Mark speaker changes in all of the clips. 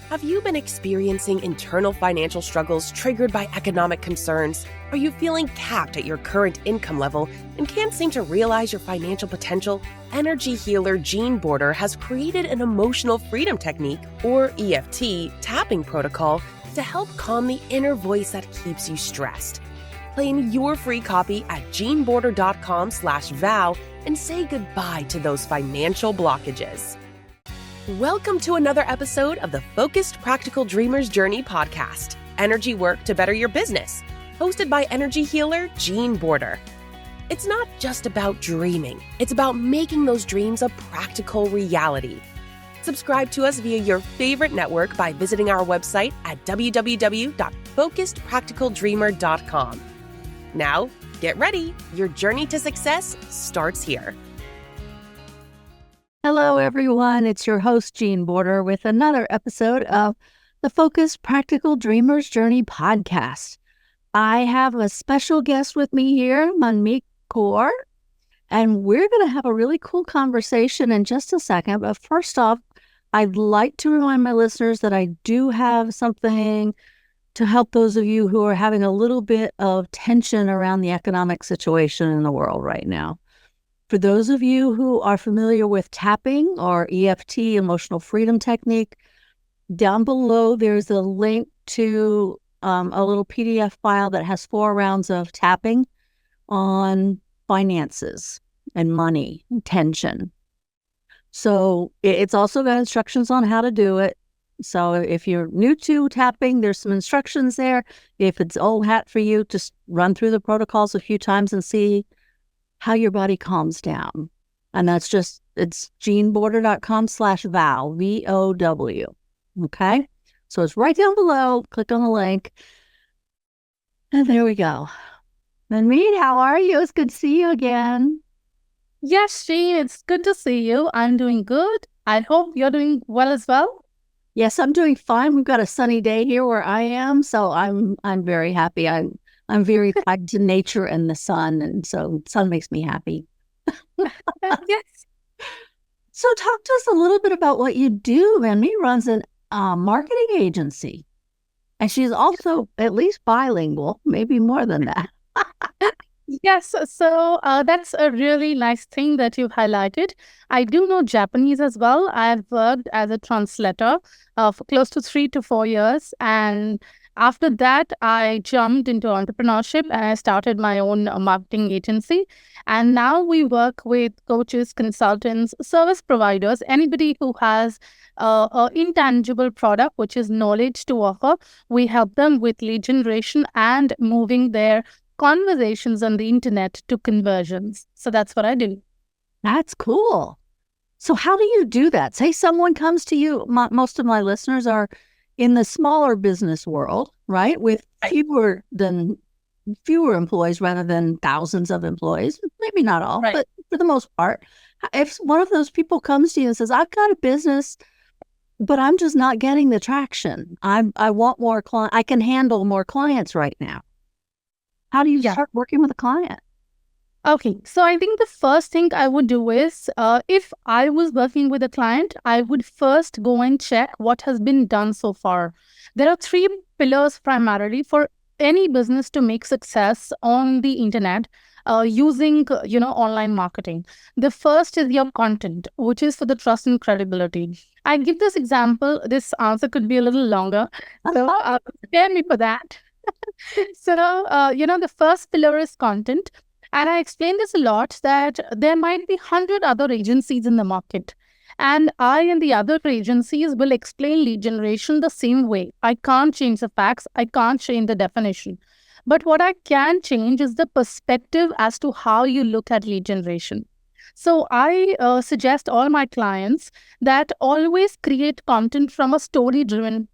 Speaker 1: Have you been experiencing internal financial struggles triggered by economic concerns? Are you feeling capped at your current income level and can't seem to realize your financial potential? Energy healer Jean Border has created an emotional freedom technique, or EFT, tapping protocol to help calm the inner voice that keeps you stressed. Claim your free copy at jeanborder.com/vow and say goodbye to those financial blockages. Welcome to another episode of the Focused Practical Dreamer's Journey podcast, Energy Work to Better Your Business, hosted by energy healer Jean Border. It's not just about dreaming, it's about making those dreams a practical reality. Subscribe to us via your favorite network by visiting our website at www.focusedpracticaldreamer.com. Now, get ready. Your journey to success starts here.
Speaker 2: Hello, everyone. It's your host, Jean Border, with another episode of the Focused Practical Dreamer's Journey podcast. I have a special guest with me here, Manmeet Kaur, and we're going to have a really cool conversation in just a second. But first off, I'd like to remind my listeners that I do have something to help those of you who are having a little bit of tension around the economic situation in the world right now. For those of you who are familiar with tapping or EFT, emotional freedom technique, down below there's a link to a little PDF file that has 4 rounds of tapping on finances and money and tension. So it's also got instructions on how to do it. So if you're new to tapping, there's some instructions there. If it's old hat for you, just run through the protocols a few times and see how your body calms down. And it's jeanborder.com/vow, VOW. Okay? So it's right down below. Click on the link. And there we go. Manmeet, how are you? It's good to see you again.
Speaker 3: Yes, Jean, it's good to see you. I'm doing good. I hope you're doing well as well.
Speaker 2: Yes, I'm doing fine. We've got a sunny day here where I am, so I'm very happy. I'm very tied to nature and the sun, and so the sun makes me happy.
Speaker 3: Yes.
Speaker 2: So talk to us a little bit about what you do. Manmeet runs a marketing agency, and she's also at least bilingual, maybe more than that.
Speaker 3: Yes, so that's a really nice thing that you've highlighted. I do know Japanese as well. I've worked as a translator for close to 3 to 4 years, and after that, I jumped into entrepreneurship and I started my own marketing agency. And now we work with coaches, consultants, service providers, anybody who has an intangible product, which is knowledge to offer. We help them with lead generation and moving their conversations on the internet to conversions. So that's what I do.
Speaker 2: That's cool. So how do you do that? Say someone comes to you. Most of my listeners are in the smaller business world, right? With fewer employees rather than thousands of employees. Maybe not all, but for the most part. If one of those people comes to you and says, I've got a business, but I'm just not getting the traction. I want more clients. I can handle more clients right now. How do you start working with a client?
Speaker 3: Okay, so I think the first thing I would do is, if I was working with a client, I would first go and check what has been done so far. There are 3 pillars primarily for any business to make success on the internet using, online marketing. The first is your content, which is for the trust and credibility. I give this example. This answer could be a little longer, so prepare me for that. So, the first pillar is content. And I explain this a lot, that there might be 100 other agencies in the market. And I and the other agencies will explain lead generation the same way. I can't change the facts. I can't change the definition. But what I can change is the perspective as to how you look at lead generation. So I suggest all my clients that always create content from a story-driven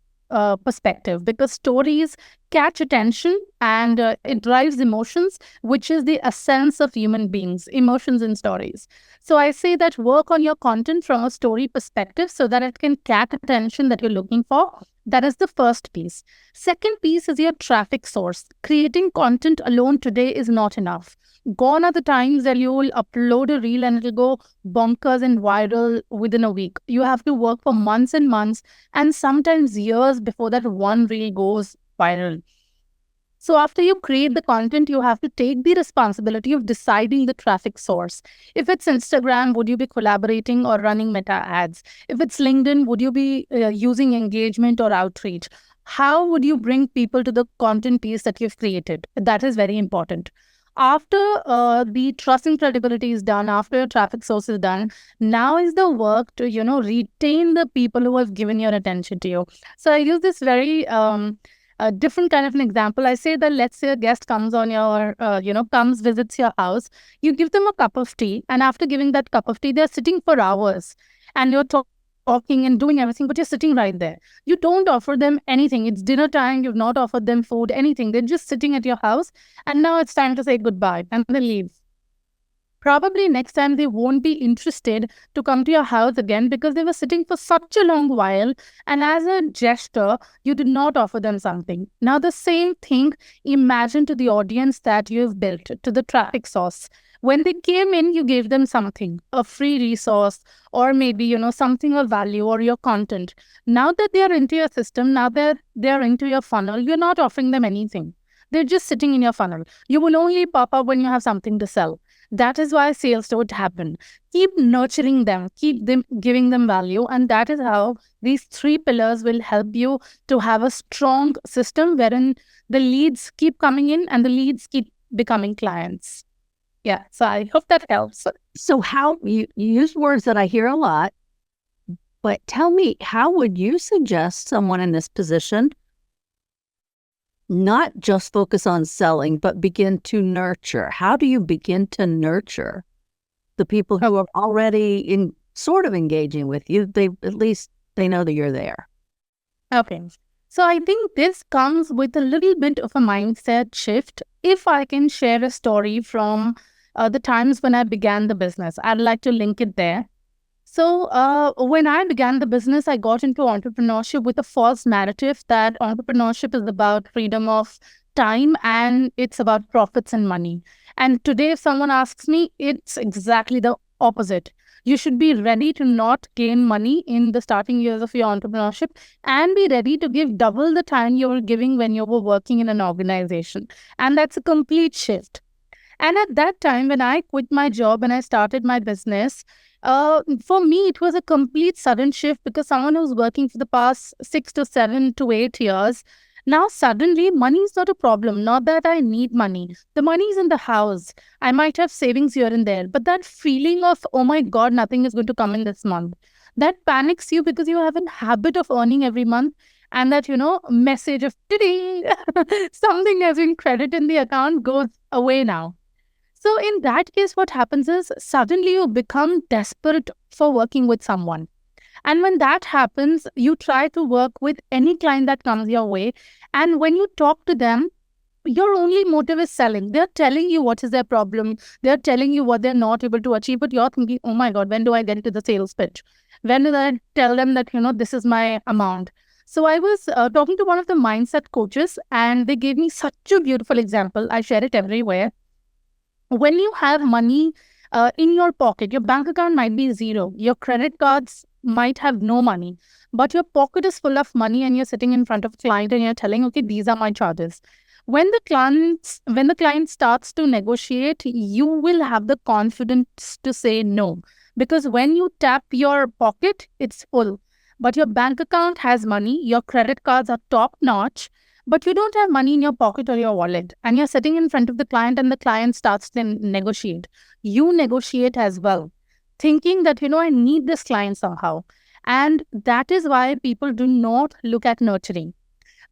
Speaker 3: perspective, because stories catch attention and it drives emotions, which is the essence of human beings, emotions and stories. So I say that work on your content from a story perspective so that it can catch attention that you're looking for. That is the first piece. Second piece is your traffic source. Creating content alone today is not enough. Gone are the times that you will upload a reel and it'll go bonkers and viral within a week. You have to work for months and months and sometimes years before that one reel goes viral. So after you create the content, you have to take the responsibility of deciding the traffic source. If it's Instagram, would you be collaborating or running meta ads? If it's LinkedIn, would you be using engagement or outreach? How would you bring people to the content piece that you've created? That is very important. After the trust and credibility is done, after your traffic source is done, now is the work to, retain the people who have given your attention to you. So I use this very a different kind of an example. I say that let's say a guest comes on your, visits your house. You give them a cup of tea, and after giving that cup of tea, they're sitting for hours, and you're talking and doing everything, but you're sitting right there. You don't offer them anything. It's dinner time. You've not offered them food, anything. They're just sitting at your house, and now it's time to say goodbye, and they leave. Probably next time they won't be interested to come to your house again because they were sitting for such a long while, and as a gesture, you did not offer them something. Now the same thing, imagine to the audience that you have built, to the traffic source. When they came in, you gave them something, a free resource, or maybe, something of value or your content. Now that they are into your system, now that they are into your funnel, you're not offering them anything. They're just sitting in your funnel. You will only pop up when you have something to sell. That is why sales don't happen. Keep nurturing them, keep them giving them value. And that is how these 3 pillars will help you to have a strong system wherein the leads keep coming in and the leads keep becoming clients. Yeah, so I hope that helps.
Speaker 2: So how, you use words that I hear a lot, but tell me, how would you suggest someone in this position not just focus on selling, but begin to nurture? How do you begin to nurture the people who are already sort of engaging with you? At least they know that you're there.
Speaker 3: Okay. So I think this comes with a little bit of a mindset shift. If I can share a story from the times when I began the business, I'd like to link it there. So when I began the business, I got into entrepreneurship with a false narrative that entrepreneurship is about freedom of time and it's about profits and money. And today, if someone asks me, it's exactly the opposite. You should be ready to not gain money in the starting years of your entrepreneurship and be ready to give double the time you were giving when you were working in an organization. And that's a complete shift. And at that time, when I quit my job and I started my business, for me, it was a complete sudden shift because someone who's working for the past 6 to 7 to 8 years, now suddenly money is not a problem. Not that I need money. The money is in the house. I might have savings here and there, but that feeling of, oh my God, nothing is going to come in this month, that panics you because you have a habit of earning every month. And that, message of something has been credited in the account goes away now. So in that case, what happens is suddenly you become desperate for working with someone. And when that happens, you try to work with any client that comes your way. And when you talk to them, your only motive is selling. They're telling you what is their problem. They're telling you what they're not able to achieve. But you're thinking, oh my God, when do I get into the sales pitch? When do I tell them that, this is my amount? So I was talking to one of the mindset coaches and they gave me such a beautiful example. I share it everywhere. When you have money in your pocket, your bank account might be zero. Your credit cards might have no money, but your pocket is full of money and you're sitting in front of a client and you're telling, okay, these are my charges. When the client starts to negotiate, you will have the confidence to say no. Because when you tap your pocket, it's full. But your bank account has money, your credit cards are top notch, but you don't have money in your pocket or your wallet, and you're sitting in front of the client and the client starts to negotiate. You negotiate as well, thinking that, I need this client somehow. And that is why people do not look at nurturing.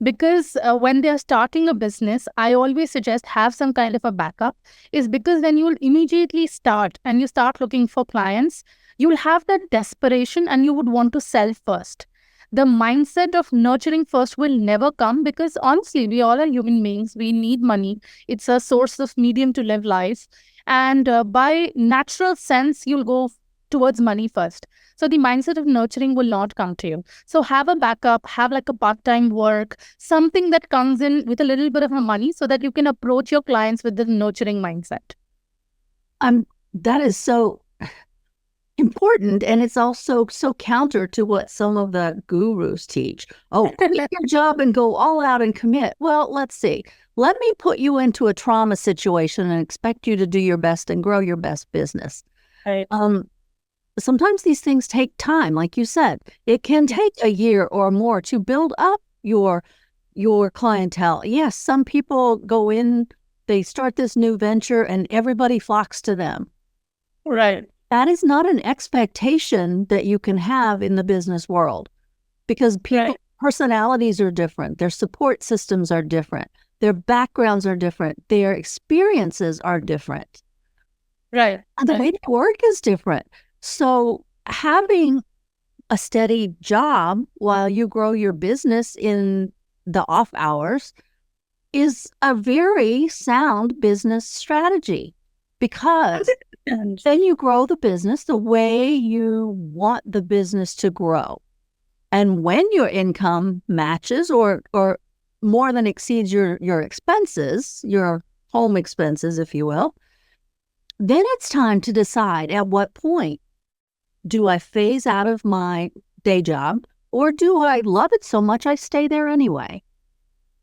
Speaker 3: Because when they're starting a business, I always suggest have some kind of a backup, is because then you'll immediately start and you start looking for clients, you'll have that desperation and you would want to sell first. The mindset of nurturing first will never come because honestly, we all are human beings. We need money. It's a source of medium to live life. And by natural sense, you'll go towards money first. So the mindset of nurturing will not come to you. So have a backup, have like a part-time work, something that comes in with a little bit of money so that you can approach your clients with the nurturing mindset.
Speaker 2: That is so important, and it's also so counter to what some of the gurus teach. Oh, quit your job and go all out and commit. Well, let's see. Let me put you into a trauma situation and expect you to do your best and grow your best business.
Speaker 3: Right.
Speaker 2: Sometimes these things take time, like you said. It can take a year or more to build up your clientele. Yes, some people go in, they start this new venture, and everybody flocks to them.
Speaker 3: Right.
Speaker 2: That is not an expectation that you can have in the business world, because people's personalities are different. Their support systems are different. Their backgrounds are different. Their experiences are different.
Speaker 3: Right.
Speaker 2: And the way they work is different. So having a steady job while you grow your business in the off hours is a very sound business strategy, because then you grow the business the way you want the business to grow. And when your income matches or more than exceeds your expenses, your home expenses, if you will, then it's time to decide at what point do I phase out of my day job, or do I love it so much I stay there anyway?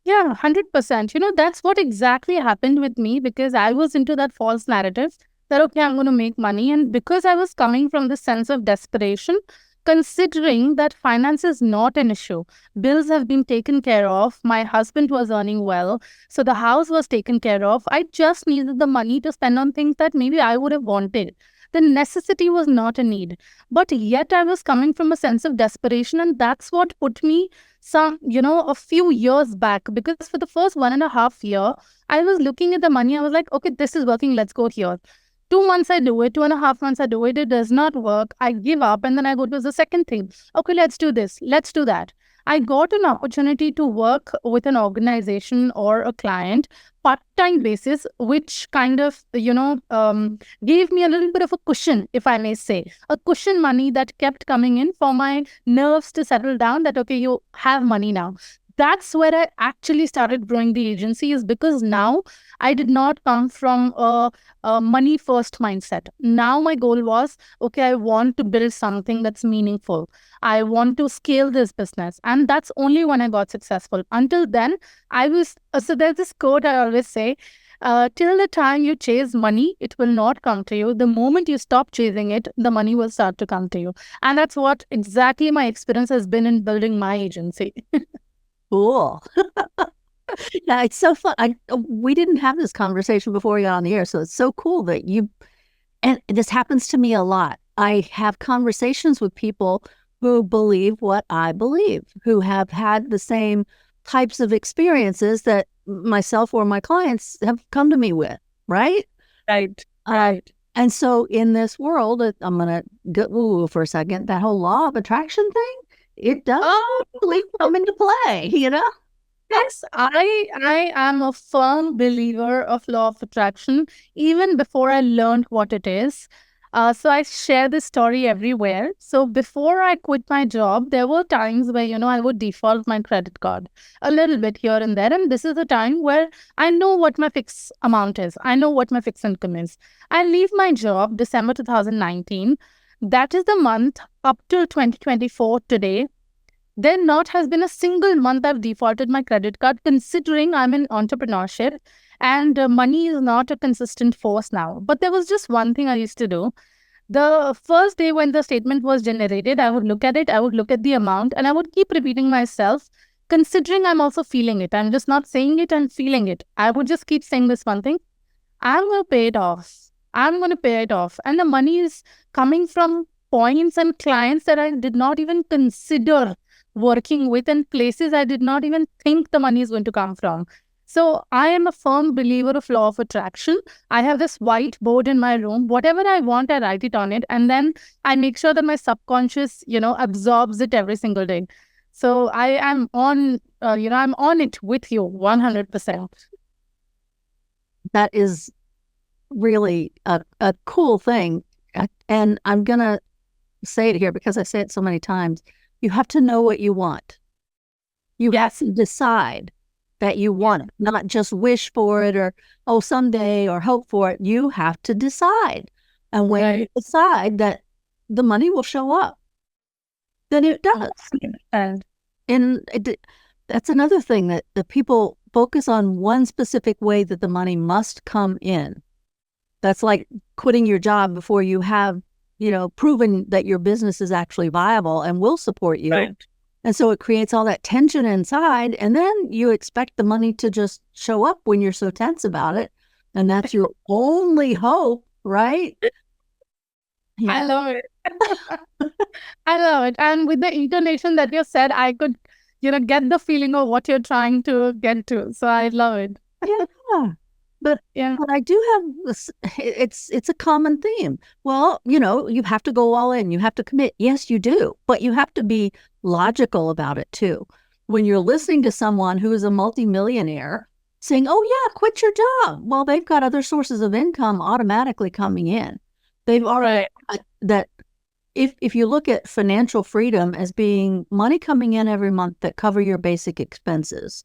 Speaker 3: Yeah, 100%. That's what exactly happened with me, because I was into that false narrative that, okay, I'm going to make money. And because I was coming from this sense of desperation, considering that finance is not an issue, bills have been taken care of, my husband was earning well, so the house was taken care of. I just needed the money to spend on things that maybe I would have wanted. The necessity was not a need. But yet I was coming from a sense of desperation, and that's what put me a few years back, because for the first 1.5 year, I was looking at the money. I was like, okay, this is working. Let's go here. 2 months I do it, 2.5 months I do it. It does not work. I give up, and then I go to the second thing. Okay, let's do this. Let's do that. I got an opportunity to work with an organization or a client part-time basis, which kind of, gave me a little bit of a cushion, if I may say, a cushion money that kept coming in for my nerves to settle down that, okay, you have money now. That's where I actually started growing the agency, is because now I did not come from a money first mindset. Now my goal was, okay, I want to build something that's meaningful. I want to scale this business. And that's only when I got successful. Until then, so there's this quote I always say, till the time you chase money, it will not come to you. The moment you stop chasing it, the money will start to come to you. And that's what exactly my experience has been in building my agency.
Speaker 2: Cool. Yeah, it's so fun. We didn't have this conversation before you got on the air, so it's so cool that and this happens to me a lot. I have conversations with people who believe what I believe, who have had the same types of experiences that myself or my clients have come to me with, right?
Speaker 3: Right.
Speaker 2: And so in this world, I'm going to go for a second, that whole law of attraction thing, it does really come into play,
Speaker 3: Yes, I am a firm believer of law of attraction, even before I learned what it is. So I share this story everywhere. So before I quit my job, there were times where, I would default my credit card a little bit here and there. And this is a time where I know what my fixed amount is. I know what my fixed income is. I leave my job December 2019. That is the month up till 2024 today. There not has been a single month I've defaulted my credit card, considering I'm in entrepreneurship and money is not a consistent force now. But there was just one thing I used to do. The first day when the statement was generated, I would look at it, I would look at the amount, and I would keep repeating myself, considering I'm also feeling it. I'm just not saying it, I'm feeling it. I would just keep saying this one thing. I'm going to pay it off. I'm going to pay it off. And the money is coming from points and clients that I did not even consider working with, and places I did not even think the money is going to come from. So I am a firm believer of law of attraction. I have this whiteboard in my room. Whatever I want, I write it on it. And then I make sure that my subconscious, absorbs it every single day. So I am I'm on it with you 100%.
Speaker 2: That is really a cool thing. And I'm going to say it here because I say it so many times. You have to know what you want. You have to decide that you want it, not just wish for it or, oh, someday or hope for it. You have to decide. And when you decide that the money will show up, then it does. And that's another thing that the people focus on one specific way that the money must come in. That's like quitting your job before you have, proven that your business is actually viable and will support you.
Speaker 3: Right.
Speaker 2: And so it creates all that tension inside. And then you expect the money to just show up when you're so tense about it. And that's your only hope, right?
Speaker 3: Yeah. I love it. I love it. And with the intonation that you said, I could, get the feeling of what you're trying to get to. So I love it.
Speaker 2: Yeah. But I do have this, it's a common theme. Well, you have to go all in. You have to commit. Yes, you do. But you have to be logical about it too. When you're listening to someone who is a multimillionaire saying, oh yeah, quit your job. Well, they've got other sources of income automatically coming in. They've already that if you look at financial freedom as being money coming in every month that cover your basic expenses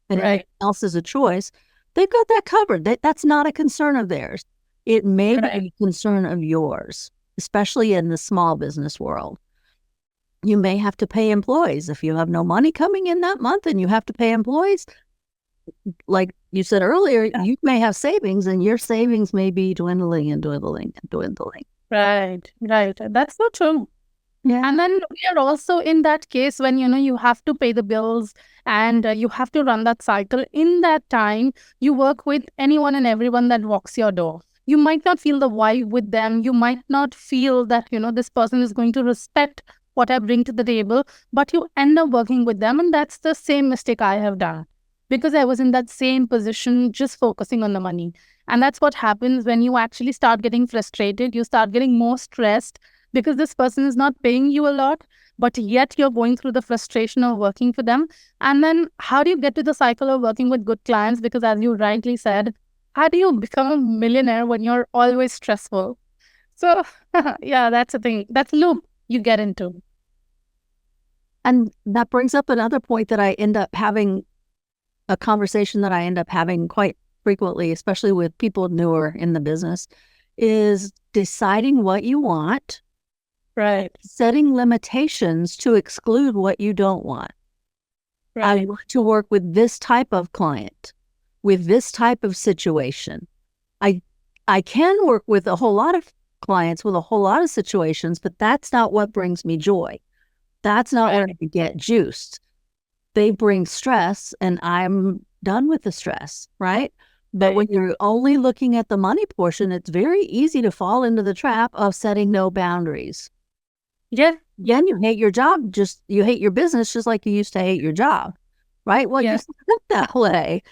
Speaker 2: and everything else is a choice, they've got that covered. That's not a concern of theirs. It may be a concern of yours, especially in the small business world. You may have to pay employees. If you have no money coming in that month and you have to pay employees, like you said earlier, you may have savings and your savings may be dwindling and dwindling and dwindling.
Speaker 3: Right. That's so true. Yeah. And then we are also in that case when, you have to pay the bills and you have to run that cycle. In that time, you work with anyone and everyone that walks your door. You might not feel the vibe with them. You might not feel that, this person is going to respect what I bring to the table, but you end up working with them. And that's the same mistake I have done because I was in that same position, just focusing on the money. And that's what happens when you actually start getting frustrated. You start getting more stressed because this person is not paying you a lot, but yet you're going through the frustration of working for them. And then how do you get to the cycle of working with good clients? Because as you rightly said, how do you become a millionaire when you're always stressful? So yeah, that's a thing. That's a loop you get into.
Speaker 2: And that brings up another point that I end up having, a conversation that I end up having quite frequently, especially with people newer in the business, is deciding what you want.
Speaker 3: Right.
Speaker 2: Setting limitations to exclude what you don't want. Right. I want to work with this type of client, with this type of situation. I can work with a whole lot of clients with a whole lot of situations, but that's not what brings me joy. That's not where I get juiced. They bring stress and I'm done with the stress, right? But when you're only looking at the money portion, it's very easy to fall into the trap of setting no boundaries.
Speaker 3: Yeah.
Speaker 2: Again, you hate your job, you hate your business just like you used to hate your job, right? Well, you set it that way.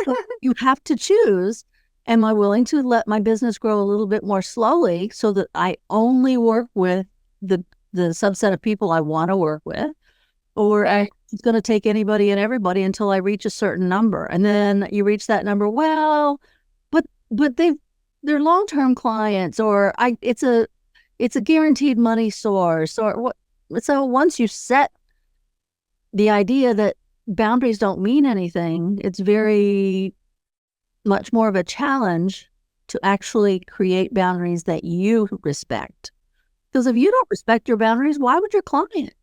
Speaker 2: So you have to choose, am I willing to let my business grow a little bit more slowly so that I only work with the subset of people I want to work with? Or it's going to take anybody and everybody until I reach a certain number. And then you reach that number, well, but they're long-term clients, or it's a guaranteed money source, or what. So once you set the idea that boundaries don't mean anything, it's very much more of a challenge to actually create boundaries that you respect. Because if you don't respect your boundaries, why would your client?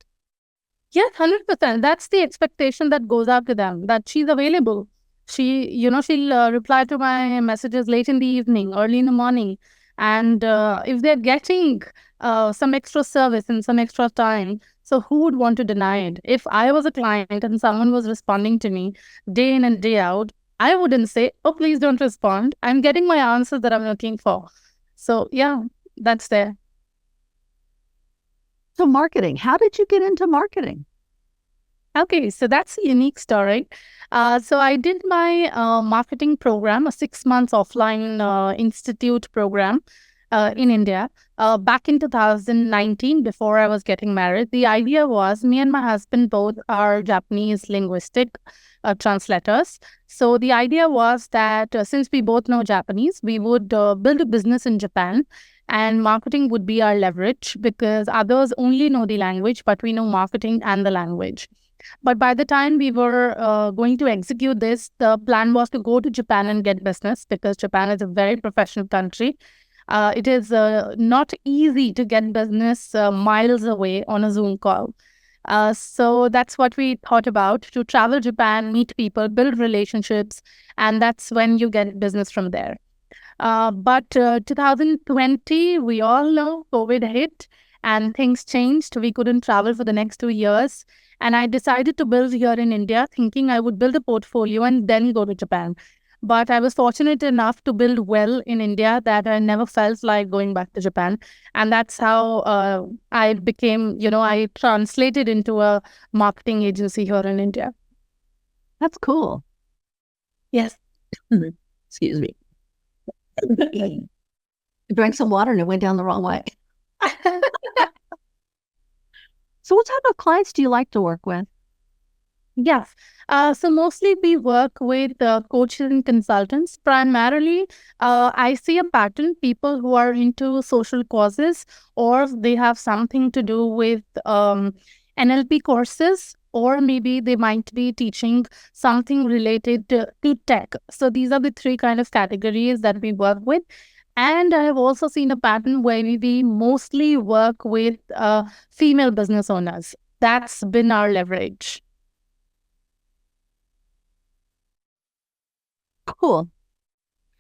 Speaker 3: Yes, 100%. That's the expectation that goes out to them, that she's available. She'll reply to my messages late in the evening, early in the morning. And if they're getting some extra service and some extra time, so who would want to deny it? If I was a client and someone was responding to me day in and day out, I wouldn't say, oh, please don't respond. I'm getting my answers that I'm looking for. So yeah, that's there.
Speaker 2: So marketing, how did you get into marketing?
Speaker 3: Okay, so that's a unique story. So I did my marketing program, a 6 months offline institute program in India back in 2019 before I was getting married. The idea was me and my husband both are Japanese linguistic translators. So the idea was that since we both know Japanese, we would build a business in Japan. And marketing would be our leverage because others only know the language, but we know marketing and the language. But by the time we were going to execute this, the plan was to go to Japan and get business, because Japan is a very professional country. It is not easy to get business miles away on a Zoom call. So that's what we thought about, to travel Japan, meet people, build relationships, and that's when you get business from there. But 2020, we all know COVID hit and things changed. We couldn't travel for the next 2 years. And I decided to build here in India, thinking I would build a portfolio and then go to Japan. But I was fortunate enough to build well in India that I never felt like going back to Japan. And that's how I became, I translated into a marketing agency here in India.
Speaker 2: That's cool.
Speaker 3: Yes.
Speaker 2: Excuse me. I drank some water and it went down the wrong way. So what type of clients do you like to work with?
Speaker 3: Yes. So mostly we work with coaches and consultants. Primarily, I see a pattern, people who are into social causes, or they have something to do with NLP courses, or maybe they might be teaching something related to tech. So these are the three kind of categories that we work with. And I have also seen a pattern where we mostly work with female business owners. That's been our leverage.
Speaker 2: Cool.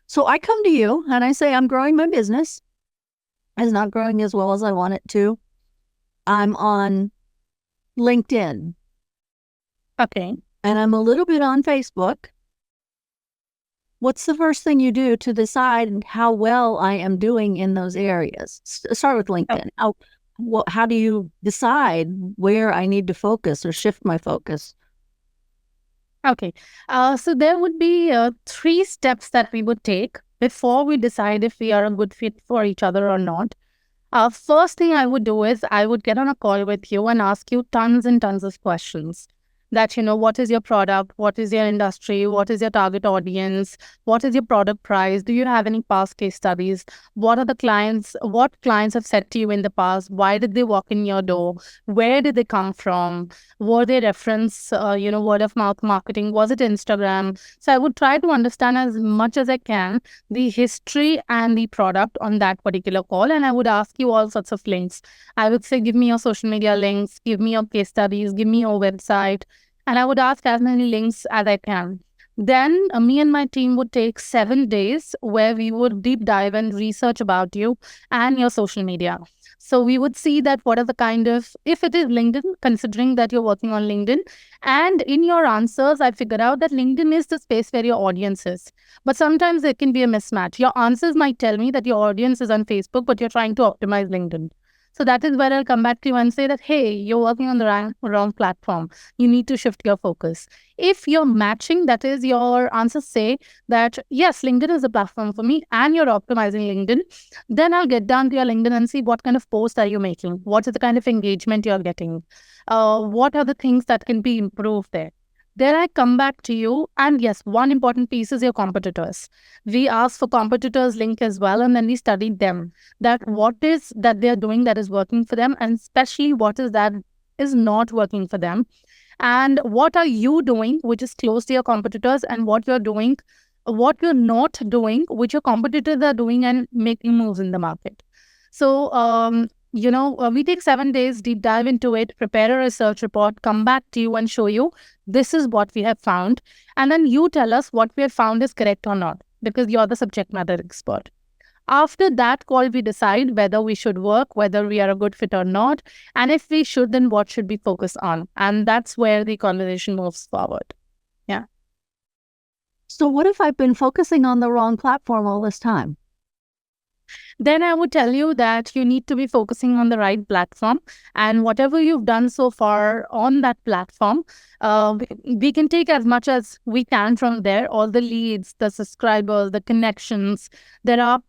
Speaker 2: So I come to you and I say, I'm growing my business. It's not growing as well as I want it to. I'm on LinkedIn.
Speaker 3: Okay.
Speaker 2: And I'm a little bit on Facebook. What's the first thing you do to decide how well I am doing in those areas? Start with LinkedIn. How do you decide where I need to focus or shift my focus?
Speaker 3: Okay. So there would be 3 steps that we would take before we decide if we are a good fit for each other or not. First thing I would do is I would get on a call with you and ask you tons and tons of questions. That, what is your product? What is your industry? What is your target audience? What is your product price? Do you have any past case studies? What clients have said to you in the past? Why did they walk in your door? Where did they come from? Were they reference, word of mouth marketing? Was it Instagram? So I would try to understand as much as I can the history and the product on that particular call. And I would ask you all sorts of links. I would say, give me your social media links, give me your case studies, give me your website. And I would ask as many links as I can. Then me and my team would take 7 days where we would deep dive and research about you and your social media. So we would see that what are the kind of, if it is LinkedIn, considering that you're working on LinkedIn, and in your answers, I figured out that LinkedIn is the space where your audience is. But sometimes there can be a mismatch. Your answers might tell me that your audience is on Facebook, but you're trying to optimize LinkedIn. So that is where I'll come back to you and say that, hey, you're working on the wrong platform. You need to shift your focus. If you're matching, that is, your answers say that, yes, LinkedIn is a platform for me and you're optimizing LinkedIn, then I'll get down to your LinkedIn and see what kind of post are you making? What is the kind of engagement you're getting? What are the things that can be improved there? Then I come back to you, and yes, one important piece is your competitors. We ask for competitors' link as well, and then we study them. That what is that they're doing that is working for them, and especially what is that is not working for them. And what are you doing, which is close to your competitors, and what you're doing, what you're not doing, which your competitors are doing and making moves in the market. So, we take 7 days, deep dive into it, prepare a research report, come back to you and show you this is what we have found. And then you tell us what we have found is correct or not, because you're the subject matter expert. After that call, we decide whether we should work, whether we are a good fit or not. And if we should, then what should we focus on? And that's where the conversation moves forward. Yeah.
Speaker 2: So what if I've been focusing on the wrong platform all this time?
Speaker 3: Then I would tell you that you need to be focusing on the right platform, and whatever you've done so far on that platform, we can take as much as we can from there, all the leads, the subscribers, the connections. There are,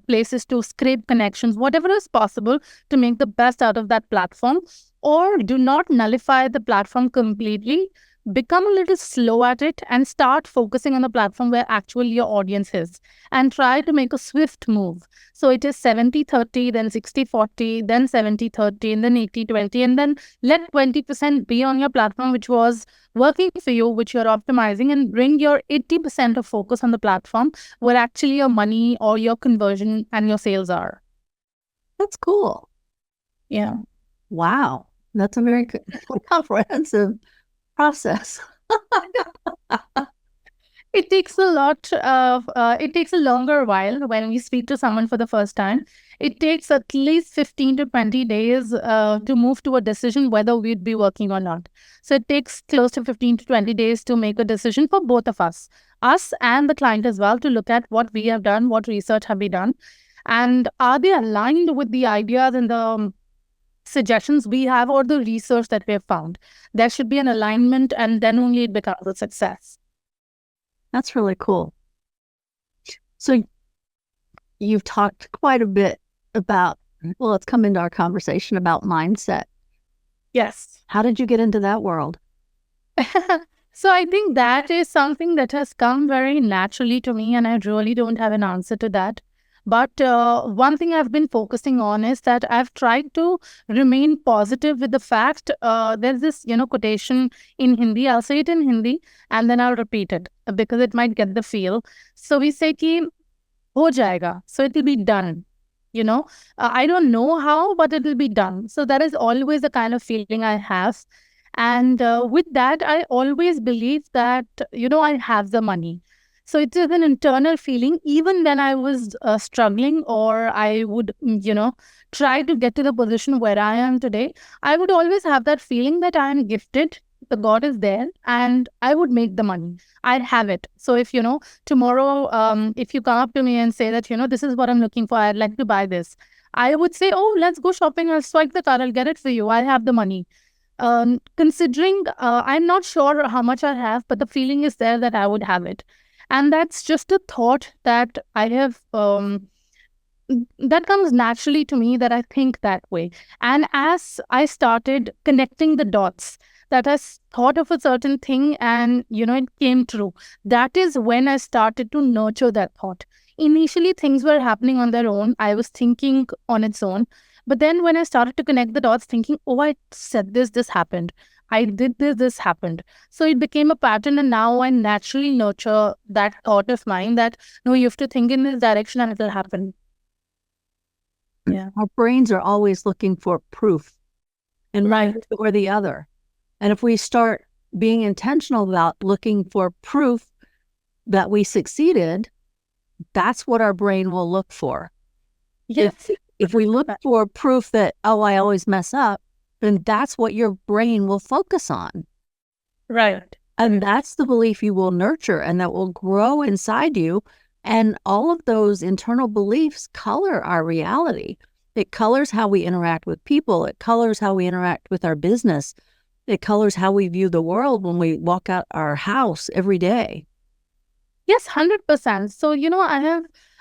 Speaker 3: places to scrape connections, whatever is possible to make the best out of that platform, or do not nullify the platform completely. become a little slow at it and start focusing on the platform where actually your audience is, and try to make a swift move. So it is 70-30, then 60-40, then 70-30, and then 80-20, and then let 20% be on your platform, which was working for you, which you're optimizing, and bring your 80% of focus on the platform where actually your money or your conversion and your sales are.
Speaker 2: That's cool.
Speaker 3: Yeah.
Speaker 2: Wow. That's a very comprehensive process.
Speaker 3: It takes a lot of, it takes a longer while when we speak to someone for the first time. It takes at least 15 to 20 days to move to a decision whether we'd be working or not. So it takes close to 15 to 20 days to make a decision for both of us and the client as well, to look at what we have done, what research have we done, and are they aligned with the ideas and the suggestions we have or the research that we have found. There should be an alignment, and then only it becomes a success.
Speaker 2: That's really cool. So you've talked quite a bit about, well, let's come into our conversation about mindset.
Speaker 3: Yes.
Speaker 2: How did you get into that world?
Speaker 3: So I think that is something that has come very naturally to me, and I really don't have an answer to that. But one thing I've been focusing on is that I've tried to remain positive with the fact, there's this, quotation in Hindi. I'll say it in Hindi and then I'll repeat it because it might get the feel. So we say ki ho jayega. So it will be done. I don't know how, but it will be done. So that is always the kind of feeling I have. And with that, I always believe that, I have the money. So it is an internal feeling. Even when I was struggling, or I would, try to get to the position where I am today, I would always have that feeling that I am gifted, the God is there, and I would make the money. I have it. So if, tomorrow, if you come up to me and say that, this is what I'm looking for, I'd like to buy this, I would say, oh, let's go shopping. I'll swipe the card. I'll get it for you. I have the money. Considering I'm not sure how much I have, but the feeling is there that I would have it. And that's just a thought that I have, that comes naturally to me, that I think that way. And as I started connecting the dots, that I thought of a certain thing and, it came true. That is when I started to nurture that thought. Initially, things were happening on their own. I was thinking on its own. But then when I started to connect the dots, thinking, oh, I said this happened. I did this happened. So it became a pattern, and now I naturally nurture that thought of mine that, no, you have to think in this direction and it'll happen. Yeah.
Speaker 2: Our brains are always looking for proof, and right or the other. And if we start being intentional about looking for proof that we succeeded, that's what our brain will look for.
Speaker 3: Yes.
Speaker 2: If we look for proof that, oh, I always mess up, then that's what your brain will focus on.
Speaker 3: Right.
Speaker 2: And that's the belief you will nurture, and that will grow inside you. And all of those internal beliefs color our reality. It colors how we interact with people. It colors how we interact with our business. It colors how we view the world when we walk out our house every day.
Speaker 3: Yes, 100%. So,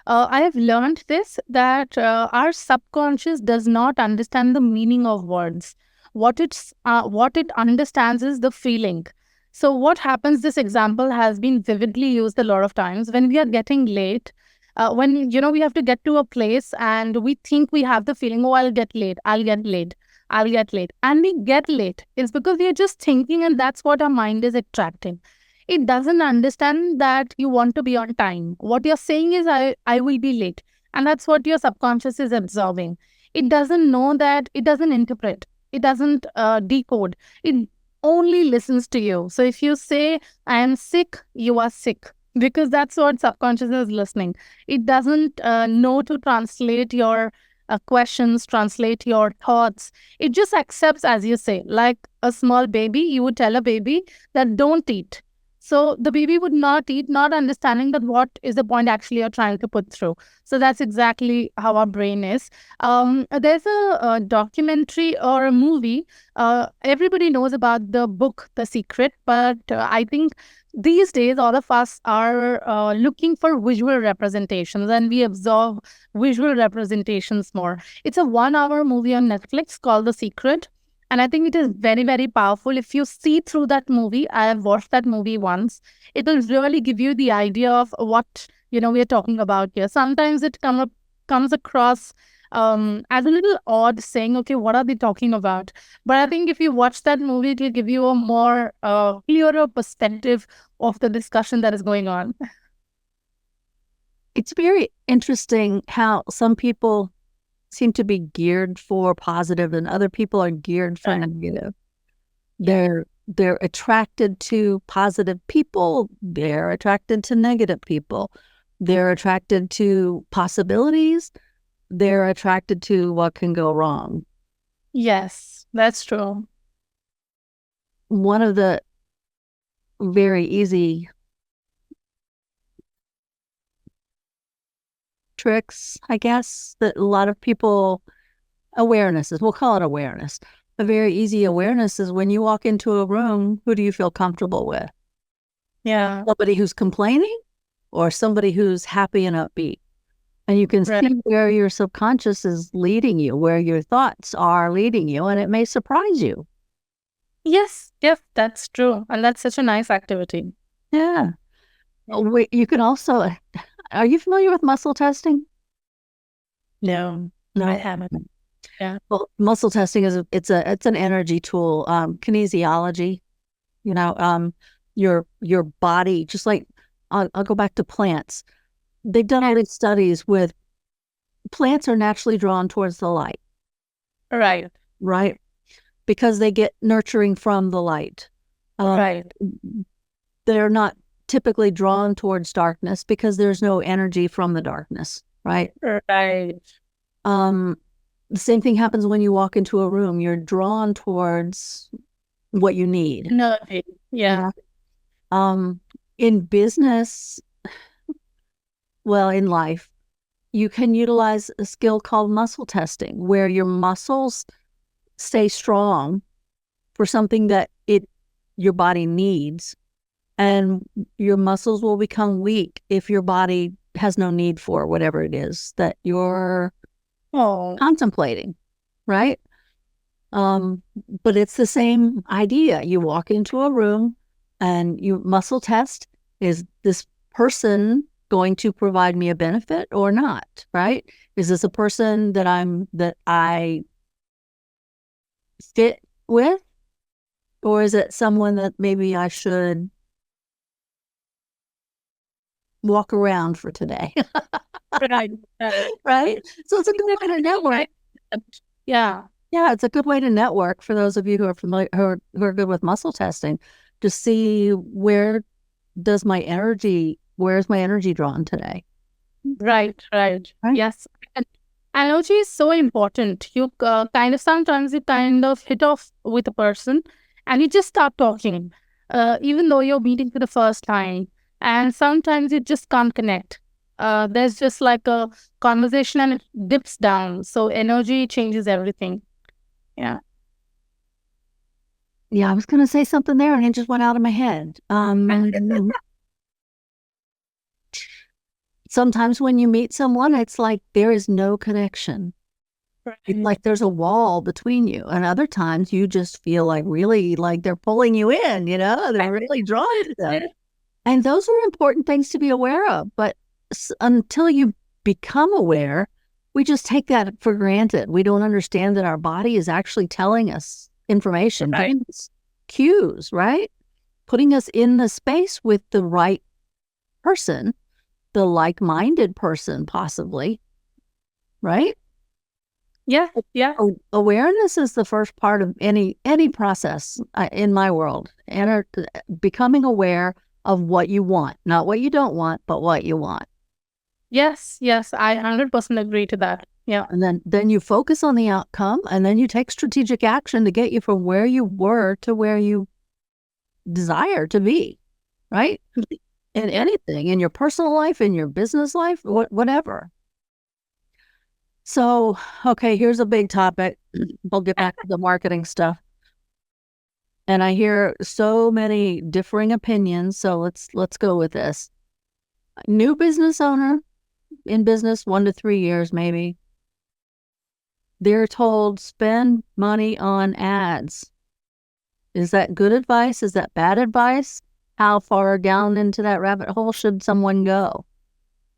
Speaker 3: I have learned this, that our subconscious does not understand the meaning of words. What it understands is the feeling. So what happens, this example has been vividly used a lot of times when we are getting late, when, we have to get to a place and we think we have the feeling, oh, I'll get late. And we get late. It's because we are just thinking, and that's what our mind is attracting. It doesn't understand that you want to be on time. What you're saying is, I will be late. And that's what your subconscious is absorbing. It doesn't know that, it doesn't interpret. It doesn't decode. It only listens to you. So if you say, I am sick, you are sick. Because that's what subconscious is listening. It doesn't know to translate your questions, translate your thoughts. It just accepts, as you say, like a small baby, you would tell a baby that don't eat. So the baby would not eat, not understanding that what is the point actually you're trying to put through. So that's exactly how our brain is. There's a documentary or a movie. Everybody knows about the book, The Secret, but I think these days all of us are looking for visual representations, and we absorb visual representations more. It's a 1-hour movie on Netflix called The Secret. And I think it is very, very powerful. If you see through that movie, I have watched that movie once, it will really give you the idea of what, we are talking about here. Sometimes it comes across as a little odd, saying, okay, what are they talking about? But I think if you watch that movie, it will give you a more clearer perspective of the discussion that is going on.
Speaker 2: It's very interesting how some people seem to be geared for positive and other people are geared for negative. They're attracted to positive people. They're attracted to negative people. They're attracted to possibilities. They're attracted to what can go wrong.
Speaker 3: Yes, that's true.
Speaker 2: One of the very easy tricks, I guess, that a lot of people, awarenesses, we'll call it awareness. A very easy awareness is when you walk into a room, who do you feel comfortable with?
Speaker 3: Yeah.
Speaker 2: Somebody who's complaining or somebody who's happy and upbeat? And you can see where your subconscious is leading you, where your thoughts are leading you, and it may surprise you.
Speaker 3: Yes, that's true. And that's such a nice activity.
Speaker 2: Yeah. You can also, are you familiar with muscle testing?
Speaker 3: No, I haven't. Yeah.
Speaker 2: Well, muscle testing is it's an energy tool. Kinesiology, your body, just like I'll go back to plants. They've done all these studies with plants are naturally drawn towards the light. Right. Because they get nurturing from the light. They're not typically drawn towards darkness because there's no energy from the darkness. Right. The same thing happens when you walk into a room. You're drawn towards what you need.
Speaker 3: No. Yeah.
Speaker 2: In business, well, in life, you can utilize a skill called muscle testing, where your muscles stay strong for something that your body needs, and your muscles will become weak if your body has no need for whatever it is that you're contemplating, right? But it's the same idea. You walk into a room and you muscle test, is this person going to provide me a benefit or not, right? Is this a person that I fit with, or is it someone that maybe I should walk around for today? Right? So it's a good way to network.
Speaker 3: Yeah.
Speaker 2: It's a good way to network for those of you who are familiar, who are good with muscle testing, to see where's my energy drawn today.
Speaker 3: Right. Yes. And energy is so important. You sometimes you hit off with a person and you just start talking, even though you're meeting for the first time. And sometimes you just can't connect. There's just like a conversation and it dips down. So energy changes everything. Yeah.
Speaker 2: Yeah, I was going to say something there and it just went out of my head. Sometimes when you meet someone, it's like there is no connection. It's like there's a wall between you. And other times you just feel like really like they're pulling you in, they're really drawn to them. And those are important things to be aware of. But until you become aware, we just take that for granted. We don't understand that our body is actually telling us information, giving us cues, right? Putting us in the space with the right person, the like-minded person, possibly, right?
Speaker 3: Yeah.
Speaker 2: Awareness is the first part of any process in my world. And becoming aware of what you want, not what you don't want, but what you want.
Speaker 3: Yes, I 100% agree to that. Yeah.
Speaker 2: And then you focus on the outcome, and then you take strategic action to get you from where you were to where you desire to be, right? In anything, in your personal life, in your business life, whatever. So, okay, here's a big topic. We'll get back to the marketing stuff. And I hear so many differing opinions, so let's go with this. New business owner in business, 1 to 3 years maybe. they're told spend money on ads. Is that good advice? Is that bad advice? How far down into that rabbit hole should someone go?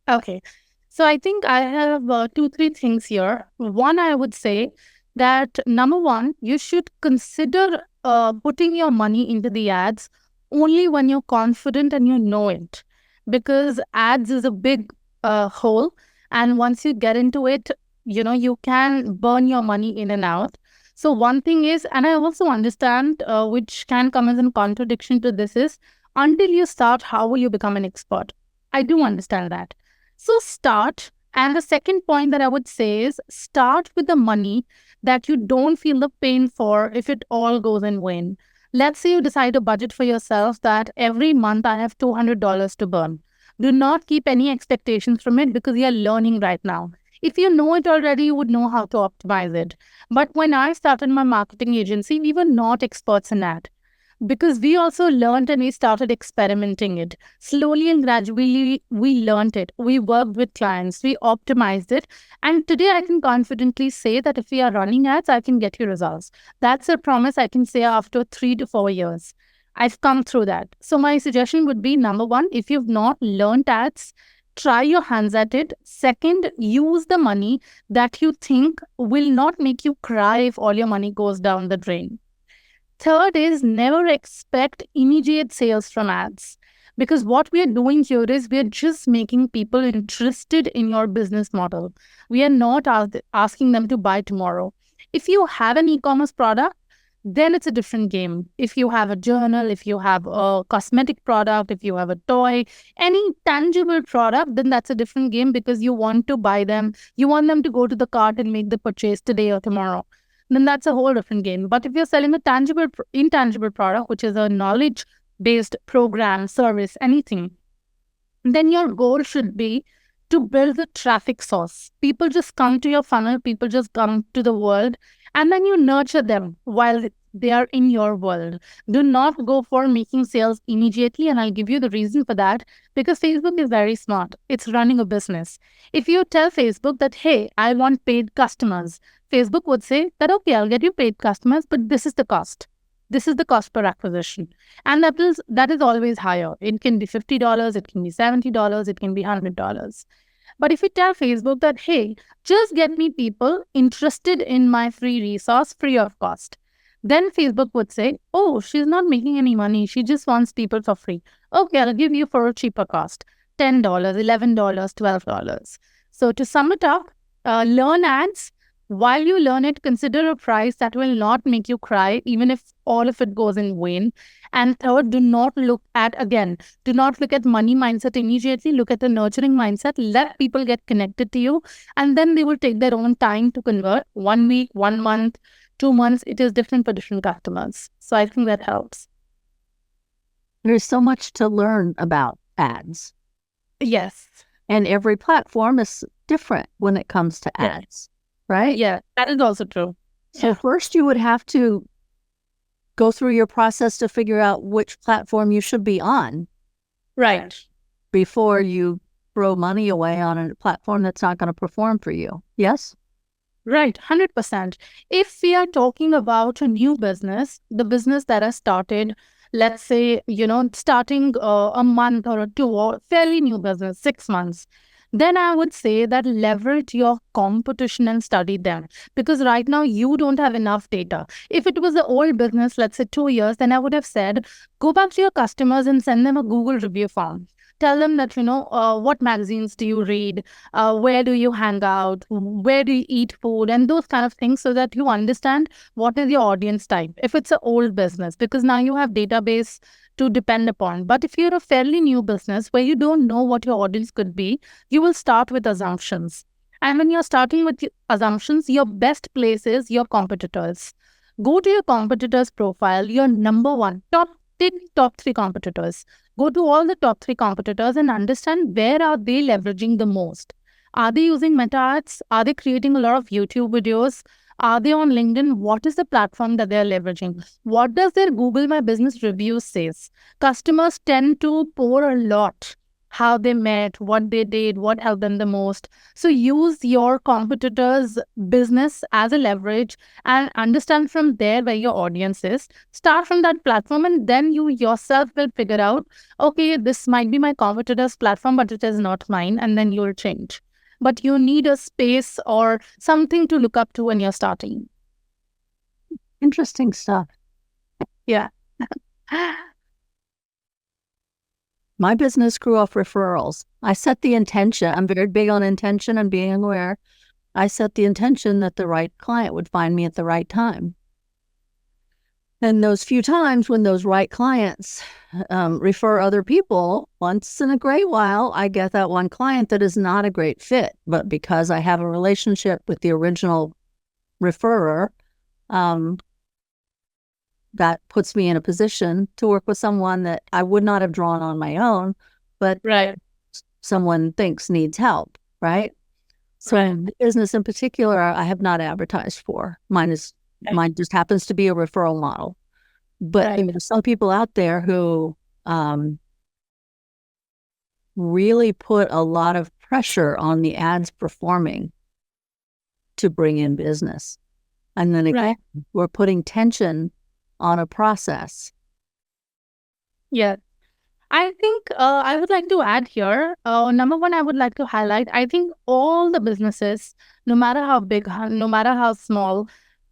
Speaker 3: Okay. So I think I have 2, 3 things here. One, I would say that number one, you should consider putting your money into the ads only when you're confident and you know it. Because ads is a big hole. And once you get into it, you can burn your money in and out. So one thing is, and I also understand, which can come as a contradiction to this is, until you start, how will you become an expert? I do understand that. So start. And the second point that I would say is start with the money that you don't feel the pain for if it all goes in vain. Let's say you decide a budget for yourself that every month I have $200 to burn. Do not keep any expectations from it because you're learning right now. If you know it already, you would know how to optimize it. But when I started my marketing agency, we were not experts in that, because we also learned and we started experimenting it. Slowly and gradually, we learned it. We worked with clients, we optimized it. And today I can confidently say that if we are running ads, I can get you results. That's a promise I can say after 3 to 4 years. I've come through that. So my suggestion would be, number one, if you've not learned ads, try your hands at it. Second, use the money that you think will not make you cry if all your money goes down the drain. Third is, never expect immediate sales from ads, because what we are doing here is we are just making people interested in your business model. We are not asking them to buy tomorrow. If you have an e-commerce product, then it's a different game. If you have a journal, if you have a cosmetic product, if you have a toy, any tangible product, then that's a different game, because you want to buy them. You want them to go to the cart and make the purchase today or tomorrow. Then that's a whole different game. But if you're selling a tangible, intangible product, which is a knowledge-based program, service, anything, then your goal should be to build the traffic source. People just come to your funnel, people just come to the world, and then you nurture them while they are in your world. Do not go for making sales immediately, and I'll give you the reason for that, because Facebook is very smart. It's running a business. If you tell Facebook that, hey, I want paid customers, Facebook would say that, okay, I'll get you paid customers, but this is the cost. This is the cost per acquisition. And that is always higher. It can be $50, it can be $70, it can be $100. But if you tell Facebook that, hey, just get me people interested in my free resource free of cost, then Facebook would say, oh, she's not making any money. She just wants people for free. Okay, I'll give you for a cheaper cost, $10, $11, $12. So to sum it up, learn ads. While you learn it, consider a price that will not make you cry, even if all of it goes in vain. And third, do not look at money mindset immediately. Look at the nurturing mindset. Let people get connected to you, and then they will take their own time to convert. 1 week, 1 month, 2 months. It is different for different customers. So I think that helps.
Speaker 2: There's so much to learn about ads.
Speaker 3: Yes.
Speaker 2: And every platform is different when it comes to ads. Right?
Speaker 3: Yeah, that is also true.
Speaker 2: So first you would have to go through your process to figure out which platform you should be on.
Speaker 3: Right.
Speaker 2: Before you throw money away on a platform that's not going to perform for you. Yes?
Speaker 3: Right, 100%. If we are talking about a new business, the business that has started, let's say, starting a month or 2, or fairly new business, 6 months, then I would say that leverage your competition and study them, because right now you don't have enough data. If it was the old business, let's say 2 years, then I would have said, go back to your customers and send them a Google review form. Tell them that, what magazines do you read? Where do you hang out? Where do you eat food? And those kind of things, so that you understand what is your audience type. If it's an old business, because now you have database to depend upon. But if you're a fairly new business where you don't know what your audience could be, you will start with assumptions. And when you're starting with assumptions, your best place is your competitors. Go to your competitors' profile, your number one, take top 3 competitors. Go to all the top 3 competitors and understand, where are they leveraging the most? Are they using meta ads? Are they creating a lot of YouTube videos? Are they on LinkedIn? What is the platform that they're leveraging? What does their Google My Business review says? Customers tend to pour a lot. how they met, what they did, what helped them the most. So use your competitors' business as a leverage and understand from there where your audience is. Start from that platform, and then you yourself will figure out, okay, this might be my competitor's platform, but it is not mine, and then you'll change. But you need a space or something to look up to when you're starting.
Speaker 2: Interesting stuff.
Speaker 3: Yeah.
Speaker 2: My business grew off referrals. I set the intention. I'm very big on intention and being aware. I set the intention that the right client would find me at the right time. And those few times when those right clients refer other people, once in a great while, I get that one client that is not a great fit. But because I have a relationship with the original referrer, that puts me in a position to work with someone that I would not have drawn on my own, but
Speaker 3: Right.
Speaker 2: someone thinks needs help, right? So the business in particular, I have not advertised for. Mine just happens to be a referral model. But there are some people out there who really put a lot of pressure on the ads performing to bring in business. And then again, we're putting tension on a process.
Speaker 3: Yeah. I think I would like to add here, number one, I would like to highlight, I think all the businesses, no matter how big, no matter how small,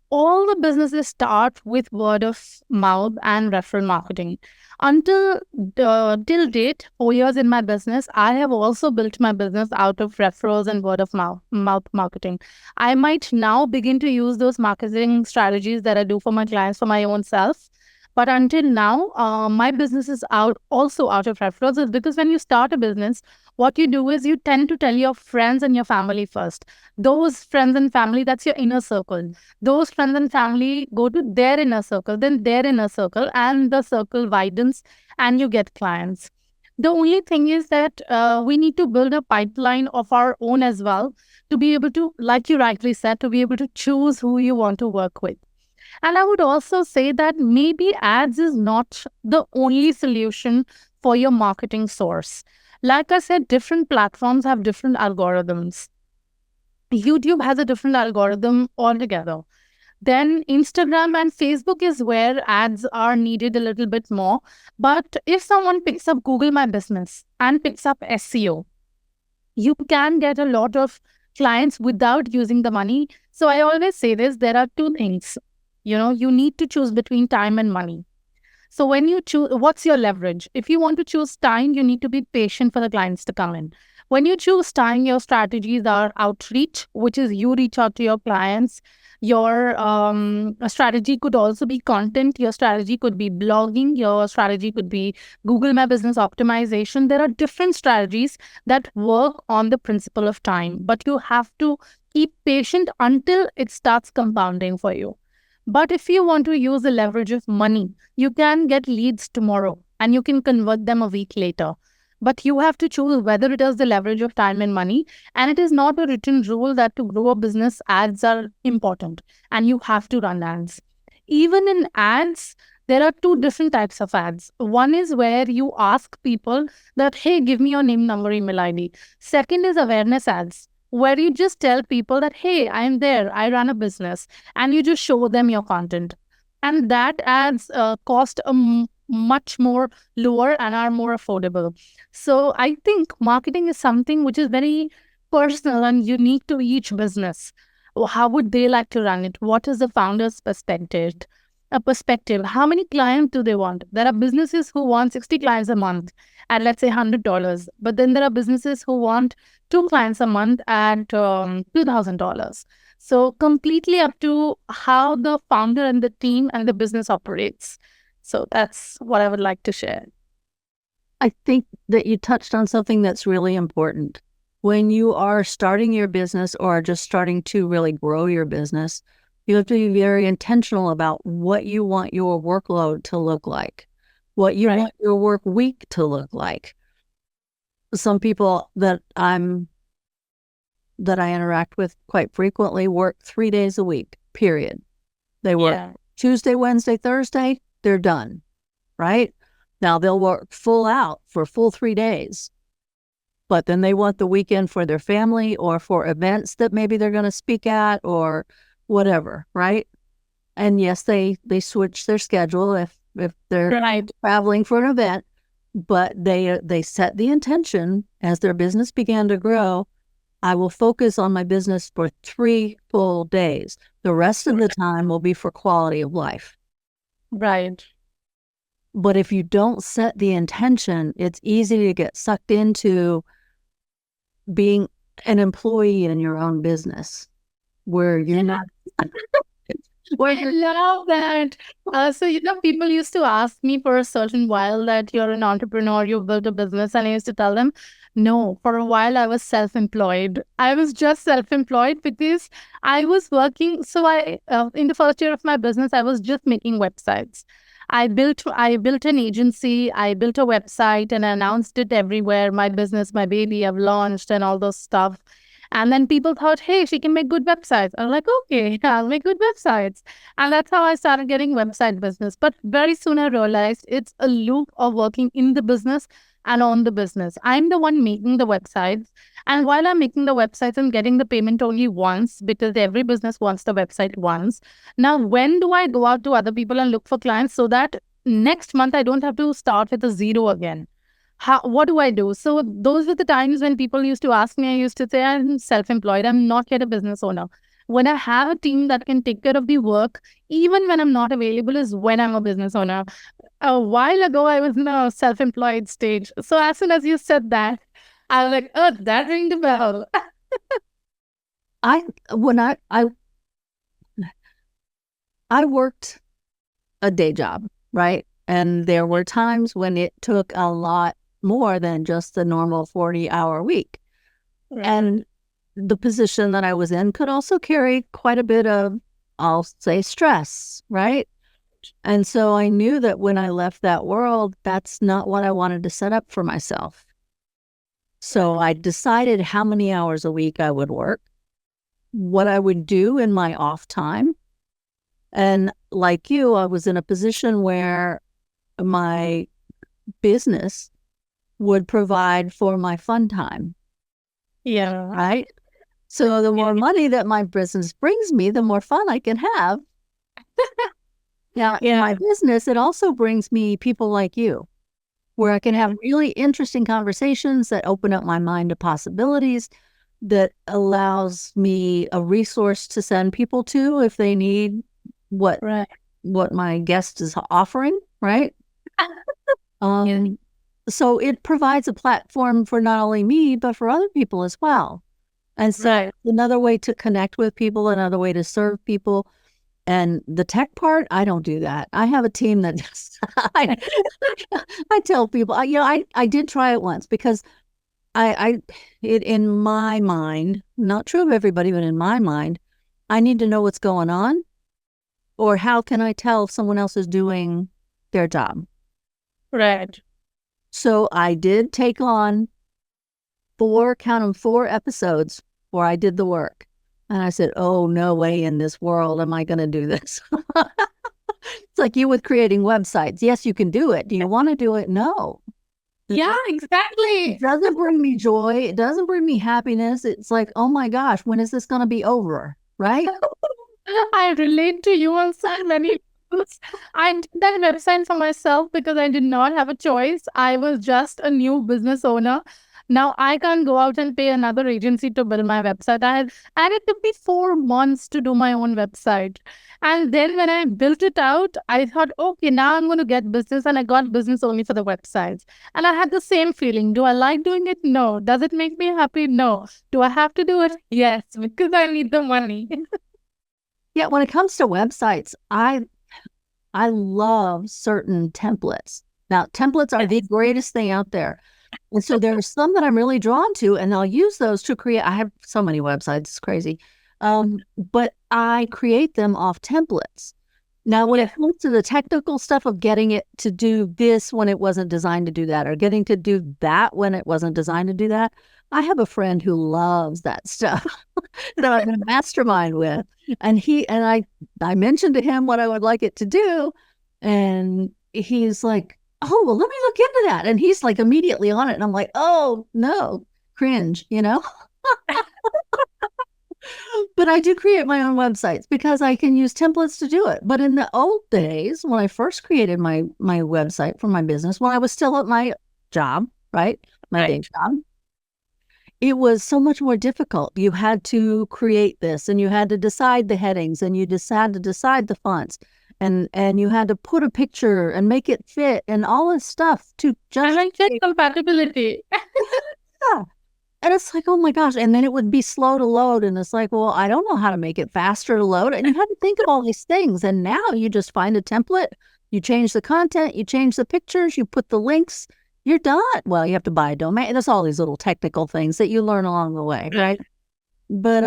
Speaker 3: all the businesses start with word of mouth and referral marketing. Until till date, 4 years in my business, I have also built my business out of referrals and word of mouth marketing. I might now begin to use those marketing strategies that I do for my clients for my own self. But until now, my business is also out of referrals. It's because when you start a business, what you do is you tend to tell your friends and your family first. Those friends and family, that's your inner circle. Those friends and family go to their inner circle, then their inner circle, and the circle widens and you get clients. The only thing is that we need to build a pipeline of our own as well to be able to, like you rightly said, to be able to choose who you want to work with. And I would also say that maybe ads is not the only solution for your marketing source. Like I said, different platforms have different algorithms. YouTube has a different algorithm altogether. Then Instagram and Facebook is where ads are needed a little bit more. But if someone picks up Google My Business and picks up SEO, you can get a lot of clients without using the money. So I always say this, there are two things. You need to choose between time and money. So when you choose, what's your leverage? If you want to choose time, you need to be patient for the clients to come in. When you choose time, your strategies are outreach, which is you reach out to your clients. Your strategy could also be content. Your strategy could be blogging. Your strategy could be Google My Business optimization. There are different strategies that work on the principle of time, but you have to keep patient until it starts compounding for you. But if you want to use the leverage of money, you can get leads tomorrow and you can convert them a week later. But you have to choose whether it is the leverage of time and money. And it is not a written rule that to grow a business, ads are important and you have to run ads. Even in ads, there are two different types of ads. One is where you ask people that, hey, give me your name, number, email ID. Second is awareness ads, where you just tell people that, hey, I'm there, I run a business, and you just show them your content. And that ads cost much more lower and are more affordable. So I think marketing is something which is very personal and unique to each business. How would they like to run it? What is the founder's perspective? How many clients do they want? There are businesses who want 60 clients a month at, let's say, $100. But then there are businesses who want 2 clients a month at $2,000. So completely up to how the founder and the team and the business operates. So that's what I would like to share.
Speaker 2: I think that you touched on something that's really important. When you are starting your business or just starting to really grow your business, you have to be very intentional about what you want your workload to look like, what you want your work week to look like. Some people that I interact with quite frequently work 3 days a week, period. They work Tuesday, Wednesday, Thursday, they're done, right? Now they'll work full out for full 3 days. but then they want the weekend for their family or for events that maybe they're going to speak at or whatever, right? And yes, they switch their schedule if they're
Speaker 3: Right.
Speaker 2: traveling for an event, but they set the intention as their business began to grow. I will focus on my business for 3 full days. The rest of the time will be for quality of life.
Speaker 3: Right.
Speaker 2: But if you don't set the intention, it's easy to get sucked into being an employee in your own business where you're not.
Speaker 3: I love that. So, people used to ask me for a certain while that you're an entrepreneur, you built a business. And I used to tell them, no, for a while I was self-employed. I was just self-employed because I was working. So in the first year of my business, I was just making websites. I built an agency, I built a website and I announced it everywhere. My business, my baby, I've launched and all those stuff. And then people thought, hey, she can make good websites. I'm like, okay, I'll make good websites. And that's how I started getting website business. But very soon I realized it's a loop of working in the business and on the business. I'm the one making the websites. And while I'm making the websites, I'm getting the payment only once because every business wants the website once. Now, when do I go out to other people and look for clients so that next month I don't have to start with a zero again? What do I do? So those were the times when people used to ask me, I used to say, I'm self-employed. I'm not yet a business owner. When I have a team that can take care of the work, even when I'm not available, is when I'm a business owner. A while ago, I was in a self-employed stage. So as soon as you said that, I was like, oh, that rang the bell.
Speaker 2: I worked a day job, right? And there were times when it took a lot more than just the normal 40-hour week.
Speaker 3: Right.
Speaker 2: And the position that I was in could also carry quite a bit of, I'll say, stress, right? And so I knew that when I left that world, that's not what I wanted to set up for myself. So I decided how many hours a week I would work, what I would do in my off time. And like you, I was in a position where my business would provide for my fun time.
Speaker 3: Yeah.
Speaker 2: Right? So the more money that my business brings me, the more fun I can have. Now, in my business, it also brings me people like you, where I can have really interesting conversations that open up my mind to possibilities, that allows me a resource to send people to if they need what my guest is offering, right? So it provides a platform for not only me, but for other people as well. And so another way to connect with people, another way to serve people. And the tech part, I don't do that. I have a team that just, I tell people, I did try it once because in my mind, not true of everybody, but in my mind, I need to know what's going on, or how can I tell if someone else is doing their job?
Speaker 3: Right.
Speaker 2: So I did take on 4 episodes where I did the work. And I said, oh, no way in this world am I going to do this. It's like you with creating websites. Yes, you can do it. Do you want to do it? No.
Speaker 3: Yeah, exactly.
Speaker 2: It doesn't bring me joy. It doesn't bring me happiness. It's like, oh my gosh, when is this going to be over? Right?
Speaker 3: I relate to you on so many levels. I did that website for myself because I did not have a choice. I was just a new business owner. Now I can't go out and pay another agency to build my website. And it took me 4 months to do my own website. And then when I built it out, I thought, okay, now I'm going to get business. And I got business only for the websites. And I had the same feeling. Do I like doing it? No. Does it make me happy? No. Do I have to do it? Yes, because I need the money.
Speaker 2: Yeah, when it comes to websites, I love certain templates. Now, templates are the greatest thing out there. And so there are some that I'm really drawn to, and I'll use those to create. I have so many websites, it's crazy. But I create them off templates. Now, when it comes to the technical stuff of getting it to do this when it wasn't designed to do that, or getting to do that when it wasn't designed to do that, I have a friend who loves that stuff that I'm in a mastermind with. And I mentioned to him what I would like it to do. And he's like, oh, well, let me look into that. And he's like immediately on it. And I'm like, oh, no, cringe, But I do create my own websites because I can use templates to do it. But in the old days, when I first created my website for my business, when I was still at my job, right? My day job, it was so much more difficult. You had to create this and you had to decide the headings and you had to decide the fonts and you had to put a picture and make it fit and all this stuff to just
Speaker 3: fit compatibility.
Speaker 2: Yeah. And it's like, oh my gosh. And then it would be slow to load. And it's like, well, I don't know how to make it faster to load. And you had to think of all these things. And now you just find a template, you change the content, you change the pictures, you put the links, you're done. Well, you have to buy a domain. There's all these little technical things that you learn along the way, right? But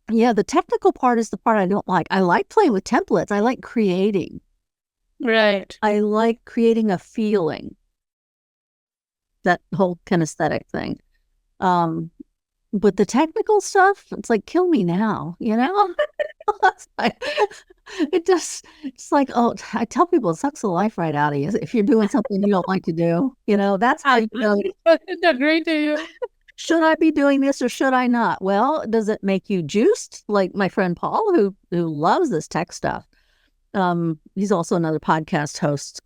Speaker 2: yeah, the technical part is the part I don't like. I like playing with templates. I like creating.
Speaker 3: Right.
Speaker 2: I like creating a feeling. That whole kinesthetic thing. But the technical stuff, it's like, kill me now, it's like, oh, I tell people it sucks the life right out of you if you're doing something you don't like to do. That's how you know.
Speaker 3: Agree to you.
Speaker 2: Should I be doing this or should I not? Well, does it make you juiced? Like my friend Paul, who loves this tech stuff. He's also another podcast host.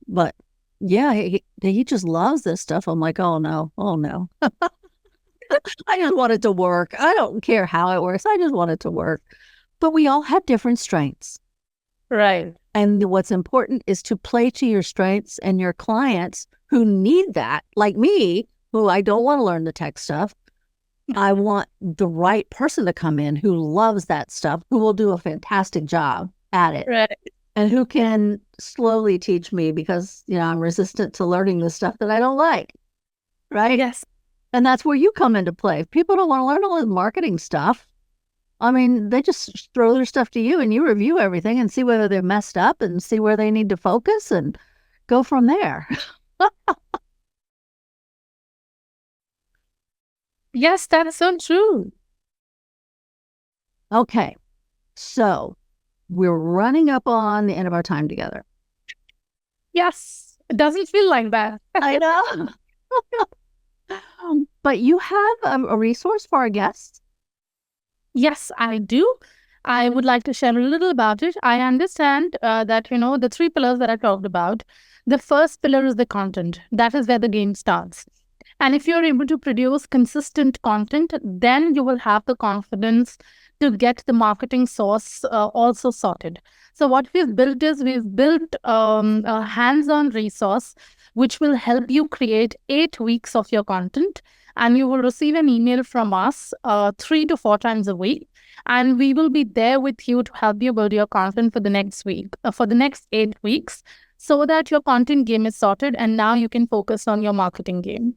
Speaker 2: But yeah, he just loves this stuff. I'm like, oh no. I just want it to work. I don't care how it works. I just want it to work. But we all have different strengths.
Speaker 3: Right.
Speaker 2: And what's important is to play to your strengths, and your clients who need that, like me, who I don't want to learn the tech stuff. I want the right person to come in who loves that stuff, who will do a fantastic job at it.
Speaker 3: Right.
Speaker 2: And who can slowly teach me because, I'm resistant to learning the stuff that I don't like. Right?
Speaker 3: Yes.
Speaker 2: And that's where you come into play. If people don't want to learn all this marketing stuff, I mean, they just throw their stuff to you and you review everything and see whether they're messed up and see where they need to focus and go from there.
Speaker 3: Yes, that's so true.
Speaker 2: Okay. So we're running up on the end of our time together.
Speaker 3: Yes. It doesn't feel like that.
Speaker 2: I know. But you have a resource for our guests?
Speaker 3: Yes, I do. I would like to share a little about it. I understand that, the 3 pillars that I talked about, the first pillar is the content. That is where the game starts. And if you're able to produce consistent content, then you will have the confidence to get the marketing source also sorted. So what we've built is a hands-on resource which will help you create 8 weeks of your content. And you will receive an email from us 3 to 4 times a week. And we will be there with you to help you build your content for the next week, for the next 8 weeks, so that your content game is sorted and now you can focus on your marketing game.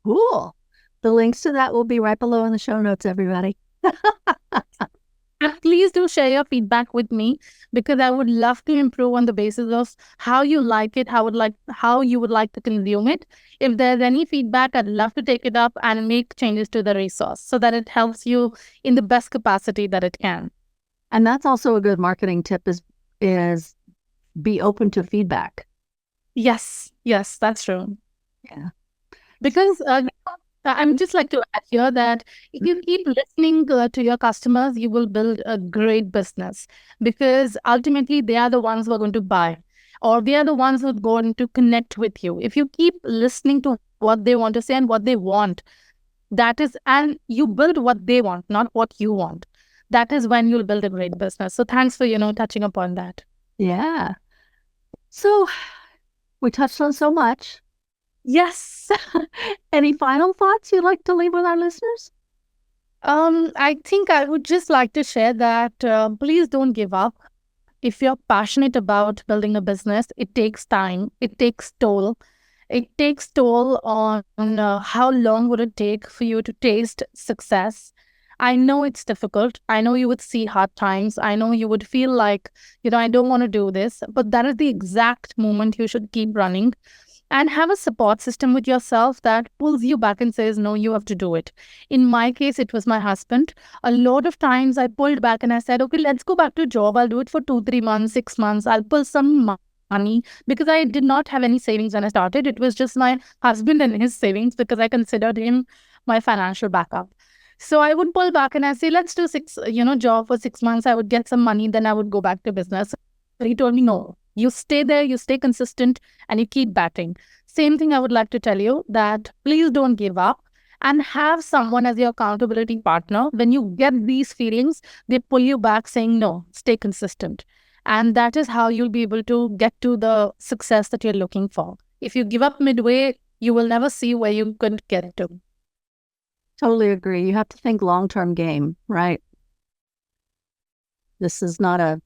Speaker 2: Cool. The links to that will be right below in the show notes, everybody.
Speaker 3: And please do share your feedback with me, because I would love to improve on the basis of how you like it, how you would like to consume it. If there's any feedback, I'd love to take it up and make changes to the resource so that it helps you in the best capacity that it can.
Speaker 2: And that's also a good marketing tip is be open to feedback.
Speaker 3: Yes, that's true.
Speaker 2: Yeah.
Speaker 3: Because I'm just like to add here that if you keep listening to your customers, you will build a great business, because ultimately they are the ones who are going to buy, or they are the ones who are going to connect with you. If you keep listening to what they want to say and what they want, and you build what they want, not what you want, that is when you'll build a great business. So thanks for, touching upon that.
Speaker 2: Yeah. So we touched on so much.
Speaker 3: Yes.
Speaker 2: Any final thoughts you'd like to leave with our listeners?
Speaker 3: I think I would just like to share that please don't give up. If you're passionate about building a business, it takes time. It takes toll. It takes toll on how long would it take for you to taste success. I know it's difficult. I know you would see hard times. I know you would feel like, I don't want to do this. But that is the exact moment you should keep running. And have a support system with yourself that pulls you back and says, no, you have to do it. In my case, it was my husband. A lot of times I pulled back and I said, okay, let's go back to a job. I'll do it for 2-3 months, 6 months. I'll pull some money, because I did not have any savings when I started. It was just my husband and his savings, because I considered him my financial backup. So I would pull back and I say, let's do job for 6 months. I would get some money, then I would go back to business. But he told me, no, you stay there, you stay consistent, and you keep batting. Same thing I would like to tell you, that please don't give up and have someone as your accountability partner. When you get these feelings, they pull you back saying, no, stay consistent. And that is how you'll be able to get to the success that you're looking for. If you give up midway, you will never see where you could get to.
Speaker 2: Totally agree. You have to think long-term game, right? This is not a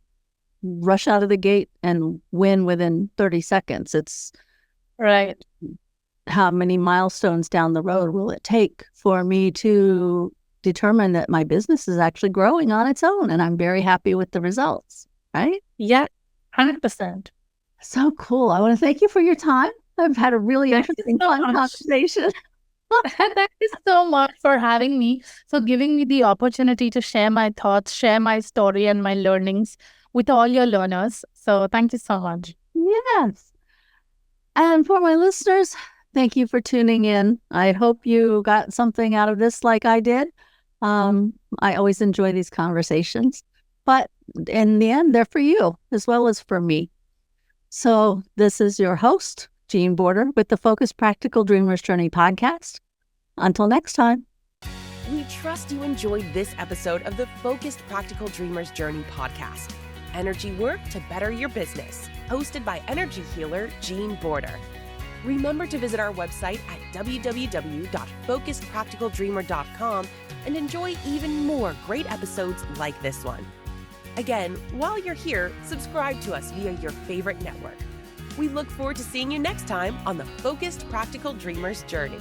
Speaker 2: rush out of the gate and win within 30 seconds. It's
Speaker 3: right.
Speaker 2: How many milestones down the road will it take for me to determine that my business is actually growing on its own and I'm very happy with the results, right?
Speaker 3: Yeah, 100%.
Speaker 2: So cool. I want to thank you for your time. I've had a really interesting, fun conversation.
Speaker 3: Thank you so much for having me, for giving me the opportunity to share my thoughts, share my story and my learnings with all your learners. So thank you so much.
Speaker 2: Yes. And for my listeners, thank you for tuning in. I hope you got something out of this like I did. I always enjoy these conversations, but in the end, they're for you as well as for me. So this is your host, Jean Border, with the Focused Practical Dreamers Journey podcast. Until next time.
Speaker 1: We trust you enjoyed this episode of the Focused Practical Dreamers Journey podcast. Energy work to better your business. Hosted by energy healer Jean Border. Remember to visit our website at www.focusedpracticaldreamer.com and enjoy even more great episodes like this one. Again, while you're here, subscribe to us via your favorite network. We look forward to seeing you next time on the Focused Practical Dreamers Journey.